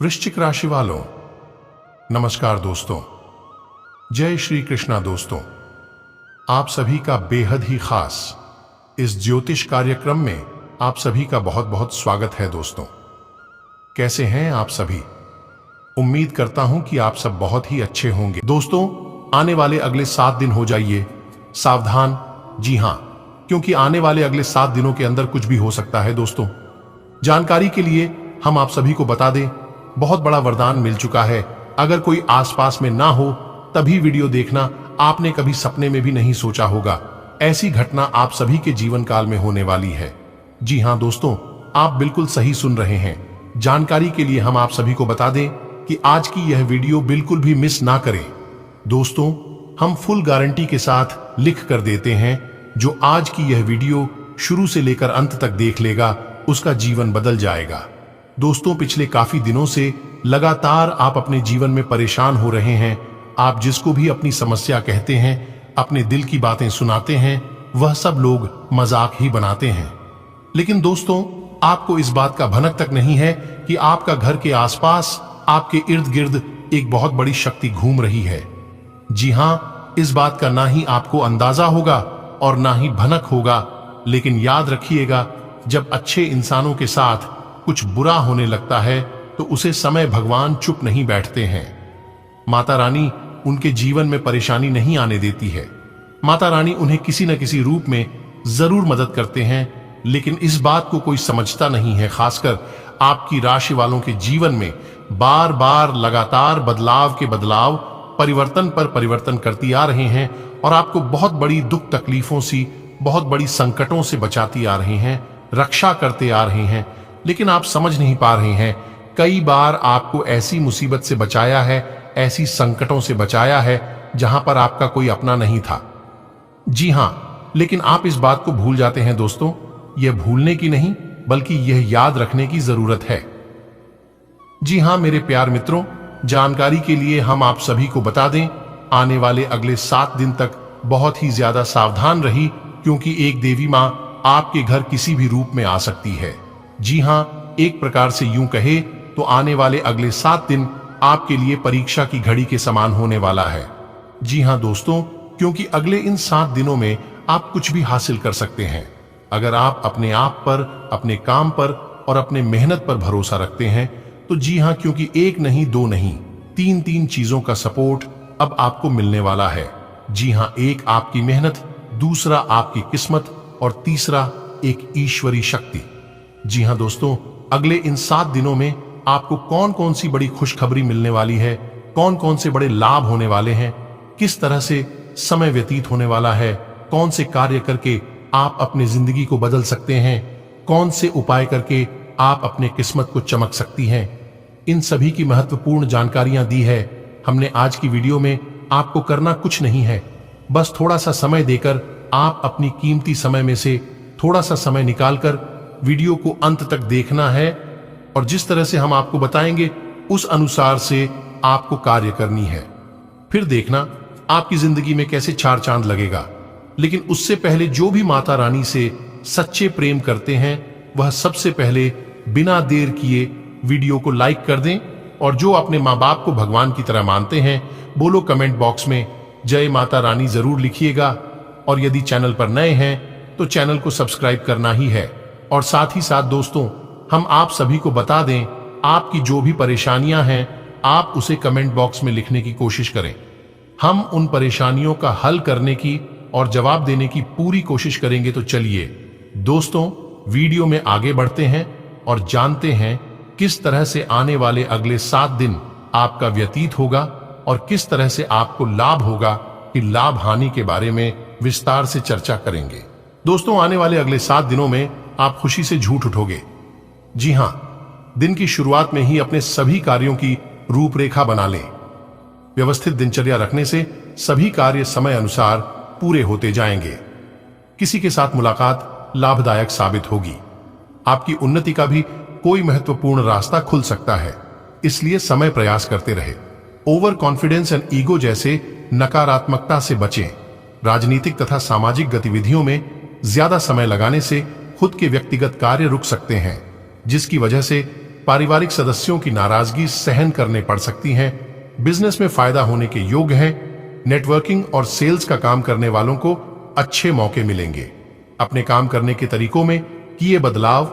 वृश्चिक राशि वालों, नमस्कार दोस्तों। जय श्री कृष्णा दोस्तों। आप सभी का बेहद ही खास इस ज्योतिष कार्यक्रम में आप सभी का बहुत बहुत स्वागत है दोस्तों। कैसे हैं आप सभी? उम्मीद करता हूं कि आप सब बहुत ही अच्छे होंगे। दोस्तों, आने वाले अगले 7 दिन हो जाइए सावधान। जी हां, क्योंकि आने वाले अगले 7 दिनों के अंदर कुछ भी हो सकता है दोस्तों। जानकारी के लिए हम आप सभी को बता दें, बहुत बड़ा वरदान मिल चुका है। अगर कोई आसपास में ना हो तभी वीडियो देखना आपने कभी सपने में भी नहीं सोचा होगा। ऐसी घटना आप सभी के जीवन काल में होने वाली है। जी हां दोस्तों, आप बिल्कुल सही सुन रहे हैं। जानकारी के लिए हम आप सभी को बता दें कि आज की यह वीडियो बिल्कुल भी मिस ना करें। दोस्तों, हम फुल गारंटी के साथ लिख कर देते हैं, जो आज की यह वीडियो शुरू से लेकर अंत तक देख लेगा उसका जीवन बदल जाएगा। दोस्तों, पिछले काफी दिनों से लगातार आप अपने जीवन में परेशान हो रहे हैं। आप जिसको भी अपनी समस्या कहते हैं, अपने दिल की बातें सुनाते हैं, वह सब लोग मजाक ही बनाते हैं। लेकिन दोस्तों, आपको इस बात का भनक तक नहीं है कि आपका घर के आसपास, आपके इर्द गिर्द एक बहुत बड़ी शक्ति घूम रही है। जी हां, इस बात का ना ही आपको अंदाजा होगा और ना ही भनक होगा। लेकिन याद रखिएगा, जब अच्छे इंसानों के साथ कुछ बुरा होने लगता है तो उसे समय भगवान चुप नहीं बैठते हैं। माता रानी उनके जीवन में परेशानी नहीं आने देती है। माता रानी उन्हें किसी न किसी रूप में जरूर मदद करते हैं, लेकिन इस बात को कोई समझता नहीं है। खासकर आपकी राशि वालों के जीवन में बार बार लगातार बदलाव के बदलाव, परिवर्तन पर परिवर्तन करती आ रहे हैं और आपको बहुत बड़ी दुख तकलीफों सी, बहुत बड़ी संकटों से बचाती आ रहे हैं, रक्षा करते आ रहे हैं। लेकिन आप समझ नहीं पा रहे हैं, कई बार आपको ऐसी मुसीबत से बचाया है, ऐसी संकटों से बचाया है जहां पर आपका कोई अपना नहीं था। जी हां, लेकिन आप इस बात को भूल जाते हैं दोस्तों। यह भूलने की नहीं, बल्कि यह याद रखने की जरूरत है। जी हां मेरे प्यार मित्रों, जानकारी के लिए हम आप सभी को बता दें, आने वाले अगले 7 दिन तक बहुत ही ज्यादा सावधान रही, क्योंकि एक देवी मां आपके घर किसी भी रूप में आ सकती है। जी हां, एक प्रकार से यूं कहे तो आने वाले अगले 7 दिन आपके लिए परीक्षा की घड़ी के समान होने वाला है। जी हां दोस्तों, क्योंकि अगले इन 7 दिनों में आप कुछ भी हासिल कर सकते हैं। अगर आप अपने आप पर, अपने काम पर और अपने मेहनत पर भरोसा रखते हैं तो जी हां, क्योंकि एक नहीं, दो नहीं, 3 चीजों का सपोर्ट अब आपको मिलने वाला है। जी हां, एक आपकी मेहनत, दूसरा आपकी किस्मत और तीसरा एक ईश्वरी शक्ति। जी हां दोस्तों, अगले इन 7 दिनों में आपको कौन कौन सी बड़ी खुशखबरी मिलने वाली है, कौन कौन से बड़े लाभ होने वाले हैं, किस तरह से समय व्यतीत होने वाला है, कौन से कार्य करके आप अपनी जिंदगी को बदल सकते हैं, कौन से उपाय करके आप अपने किस्मत को चमक सकती हैं, इन सभी की महत्वपूर्ण जानकारियां दी है हमने आज की वीडियो में। आपको करना कुछ नहीं है, बस थोड़ा सा समय देकर आप अपनी कीमती समय में से थोड़ा सा समय निकालकर वीडियो को अंत तक देखना है और जिस तरह से हम आपको बताएंगे उस अनुसार से आपको कार्य करनी है। फिर देखना आपकी जिंदगी में कैसे 4 चांद लगेगा। लेकिन उससे पहले जो भी माता रानी से सच्चे प्रेम करते हैं, वह सबसे पहले बिना देर किए वीडियो को लाइक कर दें और जो अपने माँ बाप को भगवान की तरह मानते हैं, बोलो कमेंट बॉक्स में जय माता रानी जरूर लिखिएगा। और यदि चैनल पर नए हैं तो चैनल को सब्सक्राइब करना ही है। और साथ ही साथ दोस्तों, हम आप सभी को बता दें, आपकी जो भी परेशानियां हैं आप उसे कमेंट बॉक्स में लिखने की कोशिश करें। हम उन परेशानियों का हल करने की और जवाब देने की पूरी कोशिश करेंगे। तो चलिए दोस्तों, वीडियो में आगे बढ़ते हैं और जानते हैं किस तरह से आने वाले अगले 7 दिन आपका व्यतीत होगा और किस तरह से आपको लाभ होगा। कि लाभ हानि के बारे में विस्तार से चर्चा करेंगे। दोस्तों, आने वाले अगले 7 दिनों में आप खुशी से झूठ उठोगे। जी हां, दिन की शुरुआत में ही अपने सभी कार्यों की रूपरेखा बना लें। व्यवस्थित दिनचर्या रखने से सभी कार्य समय अनुसार पूरे होते जाएंगे। किसी के साथ मुलाकात लाभदायक साबित होगी। आपकी उन्नति का भी कोई महत्वपूर्ण रास्ता खुल सकता है, इसलिए समय प्रयास करते रहे। ओवर कॉन्फिडेंस एंड ईगो जैसे नकारात्मकता से बचें। राजनीतिक तथा सामाजिक गतिविधियों में ज्यादा समय लगाने से खुद के व्यक्तिगत कार्य रुक सकते हैं, जिसकी वजह से पारिवारिक सदस्यों की नाराजगी सहन करने पड़ सकती हैं। बिजनेस में फायदा होने के योग्य है। नेटवर्किंग और सेल्स का काम करने वालों को अच्छे मौके मिलेंगे। अपने काम करने के तरीकों में किए बदलाव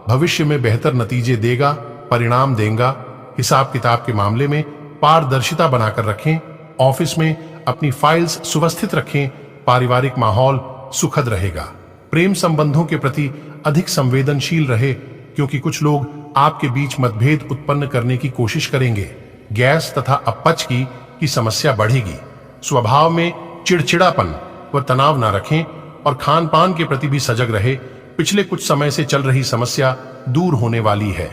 भविष्य में बेहतर नतीजे देगा, परिणाम देगा। हिसाब किताब के मामले में पारदर्शिता बनाकर रखें। ऑफिस में अपनी फाइल्स सुव्यवस्थित रखें। पारिवारिक माहौल सुखद रहेगा। प्रेम संबंधों के प्रति अधिक संवेदनशील रहे, क्योंकि कुछ लोग आपके बीच मतभेद उत्पन्न करने की कोशिश करेंगे। गैस तथा अपच की समस्या बढ़ेगी। स्वभाव में चिड़चिड़ापन व तनाव न रखें और खान पान के प्रति भी सजग रहे। पिछले कुछ समय से चल रही समस्या दूर होने वाली है।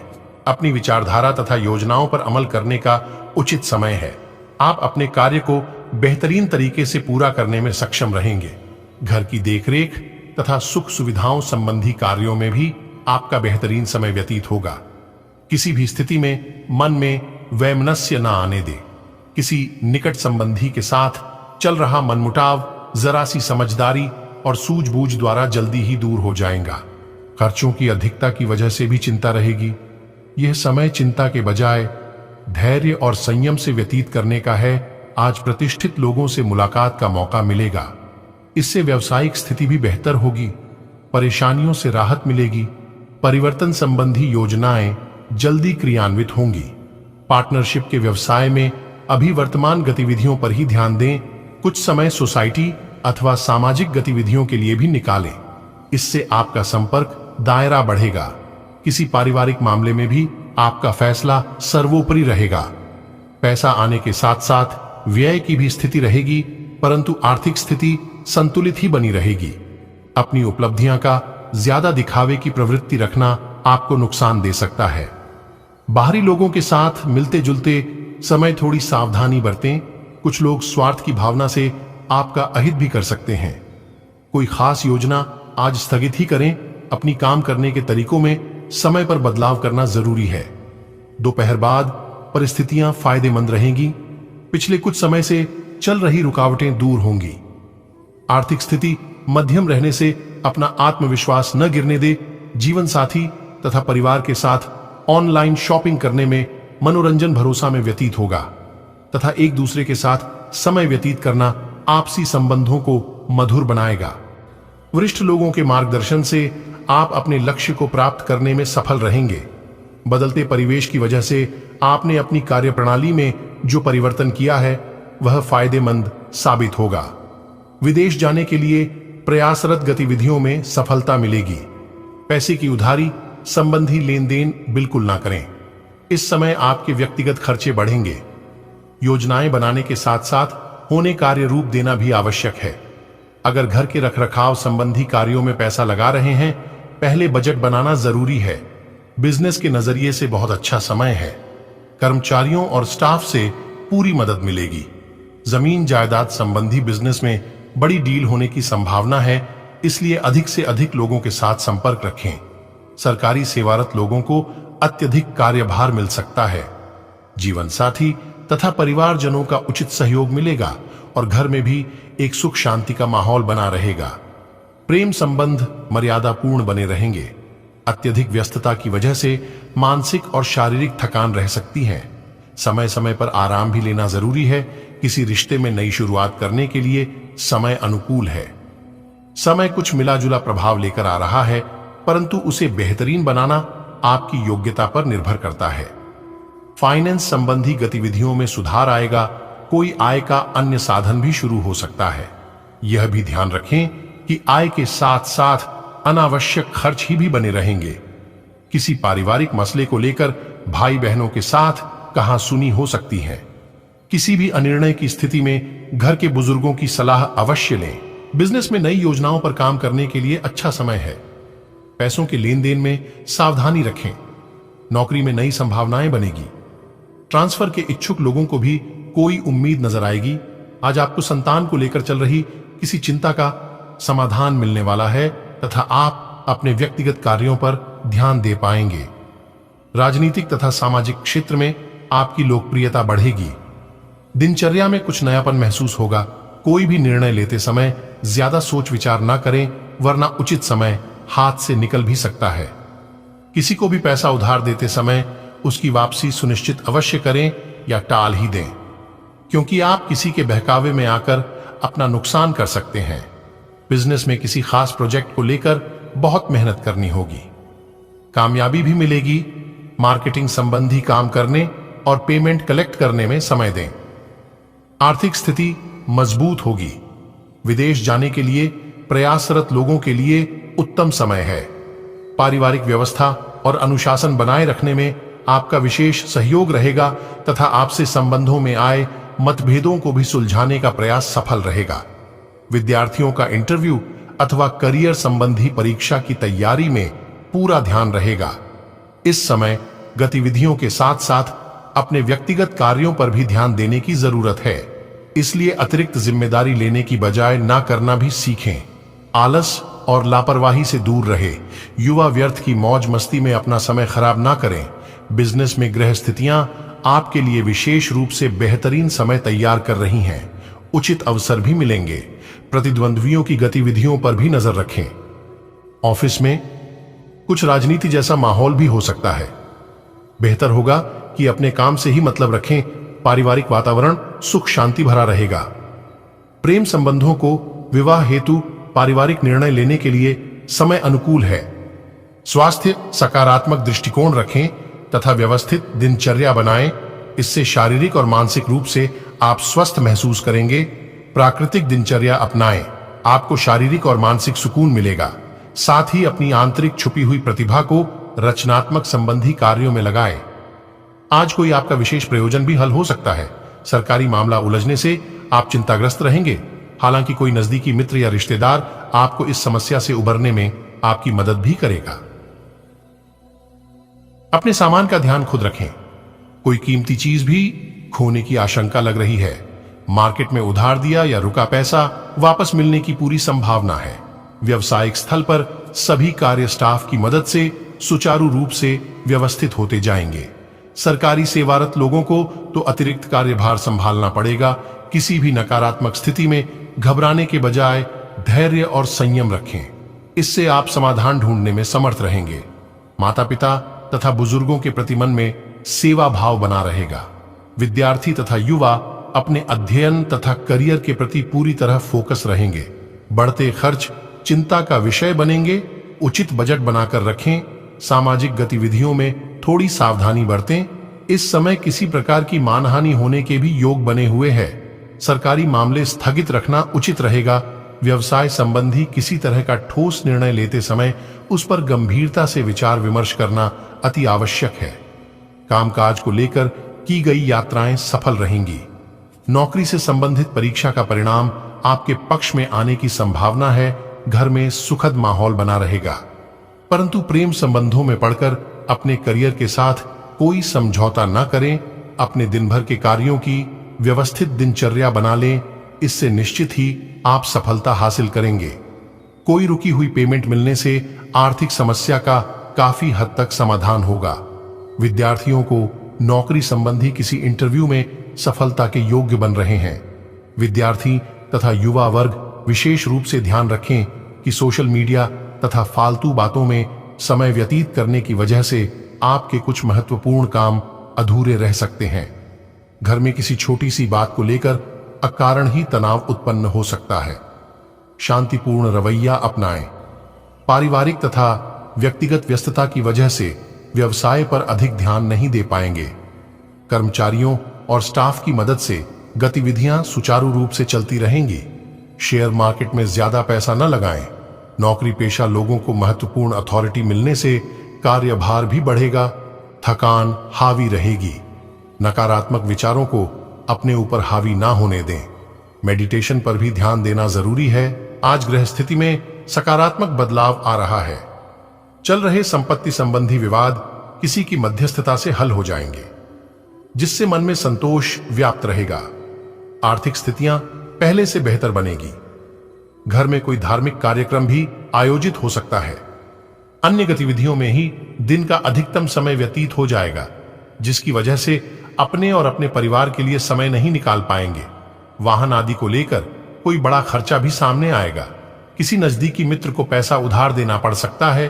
अपनी विचारधारा तथा योजनाओं पर अमल करने का उचित समय है। आप अपने कार्य को बेहतरीन तरीके से पूरा करने में सक्षम रहेंगे। घर की देखरेख तथा सुख सुविधाओं संबंधी कार्यों में भी आपका बेहतरीन समय व्यतीत होगा। किसी भी स्थिति में मन में वैमनस्य न आने दे। किसी निकट संबंधी के साथ चल रहा मनमुटाव जरा सी समझदारी और सूझबूझ द्वारा जल्दी ही दूर हो जाएगा। खर्चों की अधिकता की वजह से भी चिंता रहेगी। यह समय चिंता के बजाय धैर्य और संयम से व्यतीत करने का है। आज प्रतिष्ठित लोगों से मुलाकात का मौका मिलेगा। इससे व्यावसायिक स्थिति भी बेहतर होगी। परेशानियों से राहत मिलेगी। परिवर्तन संबंधी योजनाएं जल्दी क्रियान्वित होंगी। पार्टनरशिप के व्यवसाय में अभी वर्तमान गतिविधियों पर ही ध्यान दें। कुछ समय सोसाइटी अथवा सामाजिक गतिविधियों के लिए भी निकालें। इससे आपका संपर्क दायरा बढ़ेगा। किसी पारिवारिक मामले में भी आपका फैसला सर्वोपरि रहेगा। पैसा आने के साथ साथ व्यय की भी स्थिति रहेगी, परंतु आर्थिक स्थिति संतुलित ही बनी रहेगी। अपनी उपलब्धियां का ज्यादा दिखावे की प्रवृत्ति रखना आपको नुकसान दे सकता है। बाहरी लोगों के साथ मिलते जुलते समय थोड़ी सावधानी बरतें। कुछ लोग स्वार्थ की भावना से आपका अहित भी कर सकते हैं। कोई खास योजना आज स्थगित ही करें। अपनी काम करने के तरीकों में समय पर बदलाव करना जरूरी है। दोपहर बाद परिस्थितियां फायदेमंद रहेंगी। पिछले कुछ समय से चल रही रुकावटें दूर होंगी। आर्थिक स्थिति मध्यम रहने से अपना आत्मविश्वास न गिरने दे। जीवन साथी तथा परिवार के साथ ऑनलाइन शॉपिंग करने में मनोरंजन भरोसा में व्यतीत होगा तथा एक दूसरे के साथ समय व्यतीत करना आपसी संबंधों को मधुर बनाएगा। वरिष्ठ लोगों के मार्गदर्शन से आप अपने लक्ष्य को प्राप्त करने में सफल रहेंगे। बदलते परिवेश की वजह से आपने अपनी कार्यप्रणाली में जो परिवर्तन किया है वह फायदेमंद साबित होगा। विदेश जाने के लिए प्रयासरत गतिविधियों में सफलता मिलेगी। पैसे की उधारी संबंधी लेन देन बिल्कुल ना करें। इस समय आपके व्यक्तिगत खर्चे बढ़ेंगे। योजनाएं बनाने के साथ साथ होने कार्य रूप देना भी आवश्यक है। अगर घर के रखरखाव संबंधी कार्यों में पैसा लगा रहे हैं, पहले बजट बनाना जरूरी है। बिजनेस के नजरिए से बहुत अच्छा समय है। कर्मचारियों और स्टाफ से पूरी मदद मिलेगी। जमीन जायदाद संबंधी बिजनेस में बड़ी डील होने की संभावना है, इसलिए अधिक से अधिक लोगों के साथ संपर्क रखें। सरकारी सेवारत लोगों को अत्यधिक कार्यभार मिल सकता है। जीवन साथी तथा परिवारजनों का उचित सहयोग मिलेगा और घर में भी एक सुख शांति का माहौल बना रहेगा। प्रेम संबंध मर्यादापूर्ण बने रहेंगे। अत्यधिक व्यस्तता की वजह से मानसिक और शारीरिक थकान रह सकती है। समय समय पर आराम भी लेना जरूरी है। किसी रिश्ते में नई शुरुआत करने के लिए समय अनुकूल है। समय कुछ मिला जुला प्रभाव लेकर आ रहा है, परंतु उसे बेहतरीन बनाना आपकी योग्यता पर निर्भर करता है। फाइनेंस संबंधी गतिविधियों में सुधार आएगा। कोई आय का अन्य साधन भी शुरू हो सकता है। यह भी ध्यान रखें कि आय के साथ साथ अनावश्यक खर्च ही भी बने रहेंगे। किसी पारिवारिक मसले को लेकर भाई बहनों के साथ कहासुनी हो सकती है। किसी भी अनिर्णय की स्थिति में घर के बुजुर्गों की सलाह अवश्य लें। बिजनेस में नई योजनाओं पर काम करने के लिए अच्छा समय है। पैसों के लेन देन में सावधानी रखें। नौकरी में नई संभावनाएं बनेगी। ट्रांसफर के इच्छुक लोगों को भी कोई उम्मीद नजर आएगी। आज आपको संतान को लेकर चल रही किसी चिंता का समाधान मिलने वाला है तथा आप अपने व्यक्तिगत कार्यों पर ध्यान दे पाएंगे। राजनीतिक तथा सामाजिक क्षेत्र में आपकी लोकप्रियता बढ़ेगी। दिनचर्या में कुछ नयापन महसूस होगा। कोई भी निर्णय लेते समय ज्यादा सोच विचार न करें, वरना उचित समय हाथ से निकल भी सकता है। किसी को भी पैसा उधार देते समय उसकी वापसी सुनिश्चित अवश्य करें या टाल ही दें, क्योंकि आप किसी के बहकावे में आकर अपना नुकसान कर सकते हैं। बिजनेस में किसी खास प्रोजेक्ट को लेकर बहुत मेहनत करनी होगी, कामयाबी भी मिलेगी। मार्केटिंग संबंधी काम करने और पेमेंट कलेक्ट करने में समय दें। आर्थिक स्थिति मजबूत होगी। विदेश जाने के लिए प्रयासरत लोगों के लिए उत्तम समय है। पारिवारिक व्यवस्था और अनुशासन बनाए रखने में आपका विशेष सहयोग रहेगा तथा आपसे संबंधों में आए मतभेदों को भी सुलझाने का प्रयास सफल रहेगा। विद्यार्थियों का इंटरव्यू अथवा करियर संबंधी परीक्षा की तैयारी में पूरा ध्यान रहेगा। इस समय गतिविधियों के साथ साथ अपने व्यक्तिगत कार्यों पर भी ध्यान देने की जरूरत है, इसलिए अतिरिक्त जिम्मेदारी लेने की बजाय ना करना भी सीखें। आलस और लापरवाही से दूर रहे। युवा व्यर्थ की मौज मस्ती में अपना समय खराब ना करें। बिजनेस में ग्रह स्थितियां आपके लिए विशेष रूप से बेहतरीन समय तैयार कर रही हैं। उचित अवसर भी मिलेंगे। प्रतिद्वंद्वियों की गतिविधियों पर भी नजर रखें। ऑफिस में कुछ राजनीति जैसा माहौल भी हो सकता है। बेहतर होगा कि अपने काम से ही मतलब रखें। पारिवारिक वातावरण सुख शांति भरा रहेगा। प्रेम संबंधों को विवाह हेतु पारिवारिक निर्णय लेने के लिए समय अनुकूल है। स्वास्थ्य सकारात्मक दृष्टिकोण रखें तथा व्यवस्थित दिनचर्या बनाएं। इससे शारीरिक और मानसिक रूप से आप स्वस्थ महसूस करेंगे। प्राकृतिक दिनचर्या अपनाएं, आपको शारीरिक और मानसिक सुकून मिलेगा। साथ ही अपनी आंतरिक छुपी हुई प्रतिभा को रचनात्मक संबंधी कार्यों में लगाएं। आज कोई आपका विशेष प्रयोजन भी हल हो सकता है। सरकारी मामला उलझने से आप चिंताग्रस्त रहेंगे। हालांकि कोई नजदीकी मित्र या रिश्तेदार आपको इस समस्या से उबरने में आपकी मदद भी करेगा। अपने सामान का ध्यान खुद रखें। कोई कीमती चीज भी खोने की आशंका लग रही है। मार्केट में उधार दिया या रुका पैसा वापस मिलने की पूरी संभावना है। व्यवसायिक स्थल पर सभी कार्य स्टाफ की मदद से सुचारू रूप से व्यवस्थित होते जाएंगे। सरकारी सेवारत लोगों को तो अतिरिक्त कार्यभार संभालना पड़ेगा। किसी भी नकारात्मक स्थिति में घबराने के बजाय धैर्य और संयम रखें। इससे आप समाधान ढूंढने में समर्थ रहेंगे। माता पिता तथा बुजुर्गों के प्रति मन में सेवा भाव बना रहेगा। विद्यार्थी तथा युवा अपने अध्ययन तथा करियर के प्रति पूरी तरह फोकस रहेंगे। बढ़ते खर्च चिंता का विषय बनेंगे। उचित बजट बनाकर रखें। सामाजिक गतिविधियों में थोड़ी सावधानी बरतें। इस समय किसी प्रकार की मानहानि होने के भी योग बने हुए हैं। सरकारी मामले स्थगित रखना उचित रहेगा। व्यवसाय संबंधी किसी तरह का ठोस निर्णय लेते समय उस पर गंभीरता से विचार विमर्श करना अति आवश्यक है। कामकाज को लेकर की गई यात्राएं सफल रहेंगी। नौकरी से संबंधित परीक्षा का परिणाम आपके पक्ष में आने की संभावना है। घर में सुखद माहौल बना रहेगा। परंतु प्रेम संबंधों में पड़कर अपने करियर के साथ कोई समझौता न करें। अपने दिन भर के कार्यों की व्यवस्थित दिनचर्या बना लें। इससे निश्चित ही आप सफलता हासिल करेंगे। कोई रुकी हुई पेमेंट मिलने से आर्थिक समस्या का काफी हद तक समाधान होगा। विद्यार्थियों को नौकरी संबंधी किसी इंटरव्यू में सफलता के योग्य बन रहे हैं। विद्यार्थी तथा युवा वर्ग विशेष रूप से ध्यान रखें कि सोशल मीडिया तथा फालतू बातों में समय व्यतीत करने की वजह से आपके कुछ महत्वपूर्ण काम अधूरे रह सकते हैं। घर में किसी छोटी सी बात को लेकर अकारण ही तनाव उत्पन्न हो सकता है। शांतिपूर्ण रवैया अपनाएं। पारिवारिक तथा व्यक्तिगत व्यस्तता की वजह से व्यवसाय पर अधिक ध्यान नहीं दे पाएंगे। कर्मचारियों और स्टाफ की मदद से गतिविधियां सुचारू रूप से चलती रहेंगी। शेयर मार्केट में ज्यादा पैसा न लगाएं। नौकरी पेशा लोगों को महत्वपूर्ण अथॉरिटी मिलने से कार्यभार भी बढ़ेगा। थकान हावी रहेगी। नकारात्मक विचारों को अपने ऊपर हावी ना होने दें। मेडिटेशन पर भी ध्यान देना जरूरी है। आज ग्रह स्थिति में सकारात्मक बदलाव आ रहा है। चल रहे संपत्ति संबंधी विवाद किसी की मध्यस्थता से हल हो जाएंगे, जिससे मन में संतोष व्याप्त रहेगा। आर्थिक स्थितियां पहले से बेहतर बनेगी। घर में कोई धार्मिक कार्यक्रम भी आयोजित हो सकता है। अन्य गतिविधियों में ही दिन का अधिकतम समय व्यतीत हो जाएगा, जिसकी वजह से अपने और अपने परिवार के लिए समय नहीं निकाल पाएंगे। वाहन आदि को लेकर कोई बड़ा खर्चा भी सामने आएगा। किसी नजदीकी मित्र को पैसा उधार देना पड़ सकता है।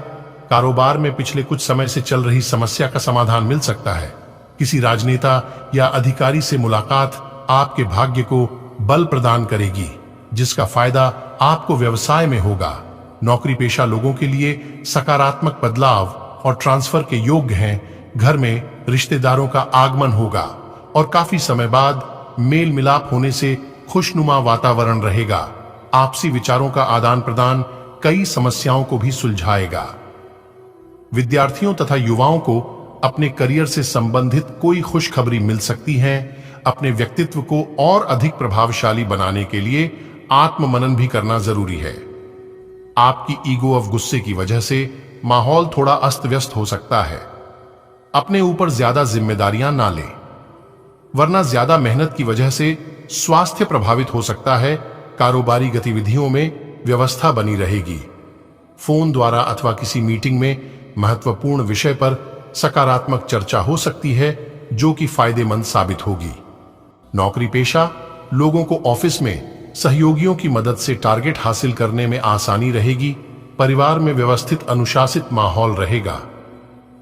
कारोबार में पिछले कुछ समय से चल रही समस्या का समाधान मिल सकता है। किसी राजनेता या अधिकारी से मुलाकात आपके भाग्य को बल प्रदान करेगी, जिसका फायदा आपको व्यवसाय में होगा। नौकरी पेशा लोगों के लिए सकारात्मक बदलाव और ट्रांसफर के योग्य हैं। घर में रिश्तेदारों का आगमन होगा और काफी समय बाद मेल मिलाप होने से खुशनुमा वातावरण रहेगा। आपसी विचारों का आदान प्रदान कई समस्याओं को भी सुलझाएगा। विद्यार्थियों तथा युवाओं को अपने करियर से संबंधित कोई खुशखबरी मिल सकती है। अपने व्यक्तित्व को और अधिक प्रभावशाली बनाने के लिए आत्ममनन भी करना जरूरी है। आपकी ईगो ऑफ गुस्से की वजह से माहौल थोड़ा अस्त व्यस्त हो सकता है। अपने ऊपर ज्यादा जिम्मेदारियां ना लें, वरना ज्यादा मेहनत की वजह से स्वास्थ्य प्रभावित हो सकता है। कारोबारी गतिविधियों में व्यवस्था बनी रहेगी। फोन द्वारा अथवा किसी मीटिंग में महत्वपूर्ण विषय पर सकारात्मक चर्चा हो सकती है, जो कि फायदेमंद साबित होगी। नौकरी पेशा लोगों को ऑफिस में सहयोगियों की मदद से टारगेट हासिल करने में आसानी रहेगी। परिवार में व्यवस्थित अनुशासित माहौल रहेगा।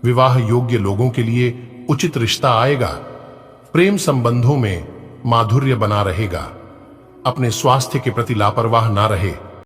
विवाह योग्य लोगों के लिए उचित रिश्ता आएगा। प्रेम संबंधों में माधुर्य बना रहेगा। अपने स्वास्थ्य के प्रति लापरवाह ना रहे।